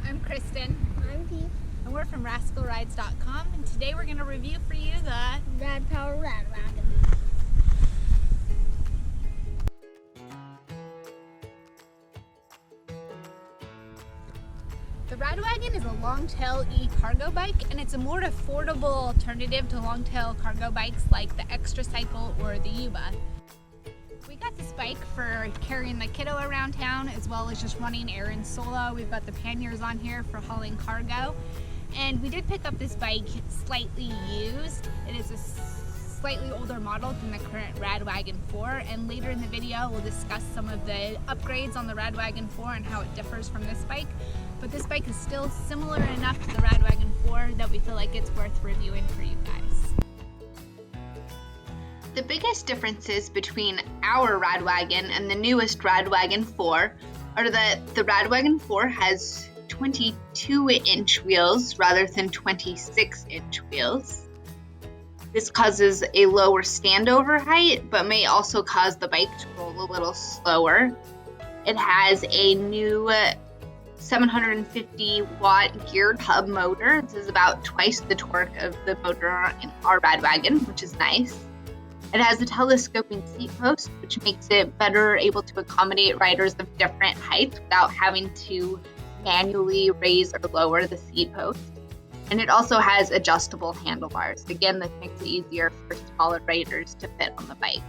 I'm Kristen. I'm Pete. And we're from RascalRides.com, and today we're going to review for you the Radpower Radwagon. The Radwagon is a Longtail e-cargo bike, and it's a more affordable alternative to Longtail cargo bikes like the Extra Cycle or the Yuba. We got this bike for carrying the kiddo around town as well as just running errands solo. We've got the panniers on here for hauling cargo. And we did pick up this bike slightly used. It is a slightly older model than the current Radwagon 4, and later in the video we'll discuss some of the upgrades on the Radwagon 4 and how it differs from this bike. But this bike is still similar enough to the Radwagon 4 that we feel like it's worth reviewing for you guys. The biggest differences between our Radwagon and the newest Radwagon 4 are that the Radwagon 4 has 22-inch wheels rather than 26-inch wheels. This causes a lower standover height, but may also cause the bike to roll a little slower. It has a new 750-watt geared hub motor. This is about twice the torque of the motor in our Radwagon, which is nice. It has a telescoping seat post, which makes it better able to accommodate riders of different heights without having to manually raise or lower the seat post. And it also has adjustable handlebars. Again, this makes it easier for smaller riders to fit on the bike.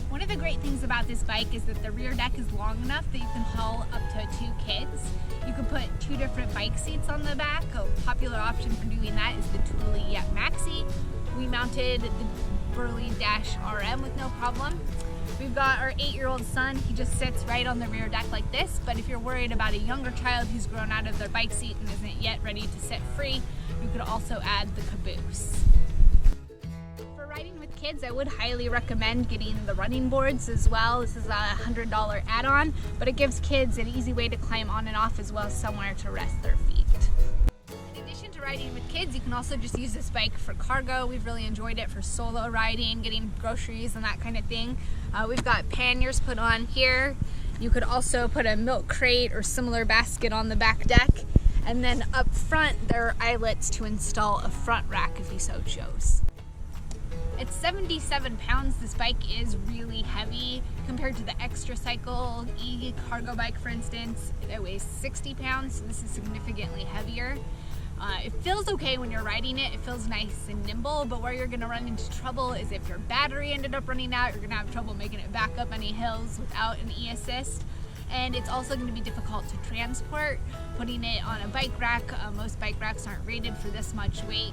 One of the great things about this bike is that the rear deck is long enough that you can haul up to 2 kids. You can put 2 different bike seats on the back. A popular option for doing that is the Thule Yet Maxi. We mounted the Burley Dash RM with no problem. We've got our 8-year-old son. He just sits right on the rear deck like this, but if you're worried about a younger child who's grown out of their bike seat and isn't yet ready to sit free, you could also add the caboose. For riding with kids, I would highly recommend getting the running boards as well. This is a $100 add-on, but it gives kids an easy way to climb on and off as well as somewhere to rest their feet. In addition to riding with kids, you can also just use this bike for cargo. We've really enjoyed it for solo riding, getting groceries and that kind of thing. We've got panniers put on here. You could also put a milk crate or similar basket on the back deck. And then up front, there are eyelets to install a front rack if you so chose. It's 77 pounds. This bike is really heavy compared to the Extra Cycle e-cargo bike, for instance. It weighs 60 pounds, so this is significantly heavier. It feels okay when you're riding it. It feels nice and nimble, but where you're gonna run into trouble is if your battery ended up running out, you're gonna have trouble making it back up any hills without an e-assist. And it's also going to be difficult to transport. Putting it on a bike rack, most bike racks aren't rated for this much weight.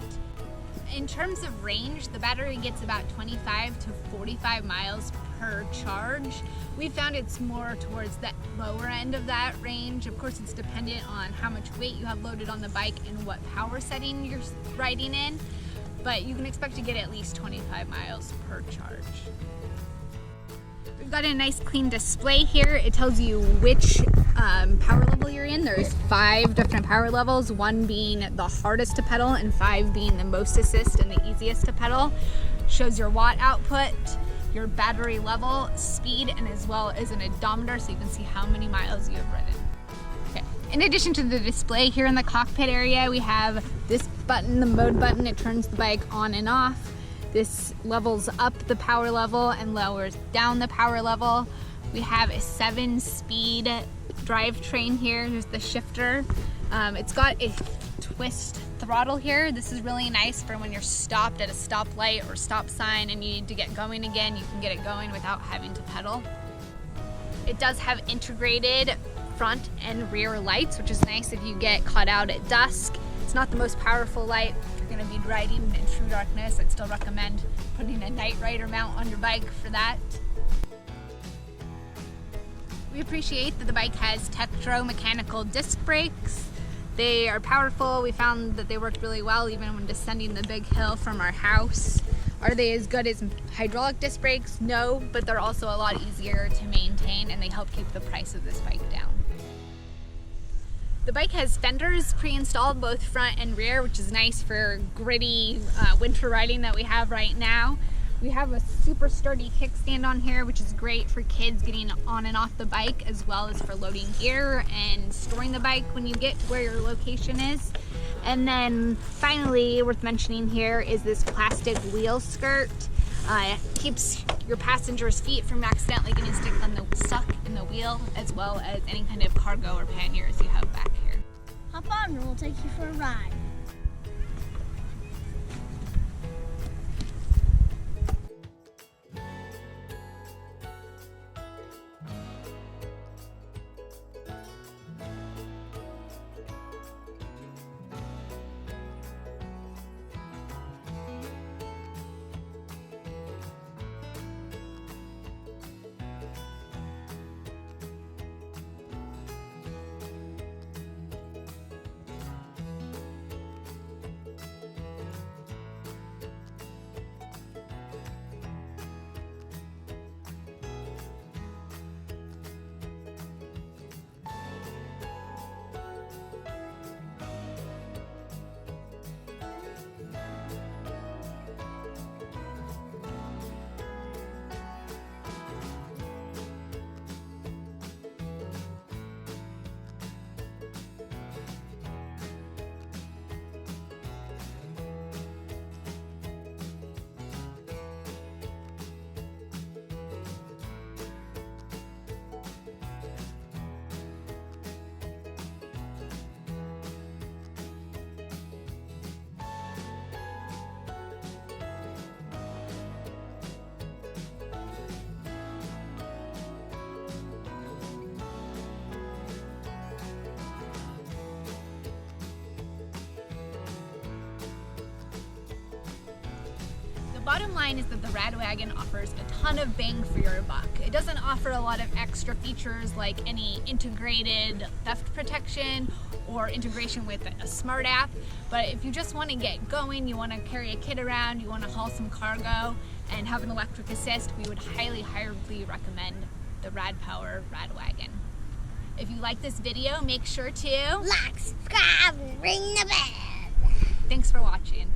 In terms of range, the battery gets about 25 to 45 miles per charge. We found it's more towards the lower end of that range. Of course, it's dependent on how much weight you have loaded on the bike and what power setting you're riding in, but you can expect to get at least 25 miles per charge. We've got a nice clean display here. It tells you which power level you're in. There's 5 different power levels, 1 being the hardest to pedal and 5 being the most assist and the easiest to pedal. Shows your watt output, your battery level, speed, and as well as an odometer so you can see how many miles you have ridden. Okay. In addition to the display here in the cockpit area, we have this button, the mode button. It turns the bike on and off. This levels up the power level and lowers down the power level. We have a 7-speed drivetrain here. There's the shifter. It's got a twist throttle here. This is really nice for when you're stopped at a stoplight or stop sign and you need to get going again. You can get it going without having to pedal. It does have integrated front and rear lights, which is nice if you get caught out at dusk. It's not the most powerful light. If you're going to be riding in true darkness, I'd still recommend putting a night rider mount on your bike for that. We appreciate that the bike has Tektro mechanical disc brakes. They are powerful. We found that they worked really well even when descending the big hill from our house. Are they as good as hydraulic disc brakes? No, but they're also a lot easier to maintain and they help keep the price of this bike down. The bike has fenders pre-installed both front and rear, which is nice for gritty winter riding that we have right now. We have a super sturdy kickstand on here, which is great for kids getting on and off the bike, as well as for loading gear and storing the bike when you get where your location is. And then finally, worth mentioning here is this plastic wheel skirt. It keeps your passengers' feet from accidentally getting stuck in the wheel, as well as any kind of cargo or panniers you have back here. Hop on and we'll take you for a ride. Bottom line is that the Radwagon offers a ton of bang for your buck. It doesn't offer a lot of extra features like any integrated theft protection or integration with a smart app, but if you just want to get going, you want to carry a kid around, you want to haul some cargo and have an electric assist, we would highly recommend the Radpower Radwagon. If you like this video, make sure to Like, subscribe, and ring the bell. Thanks for watching.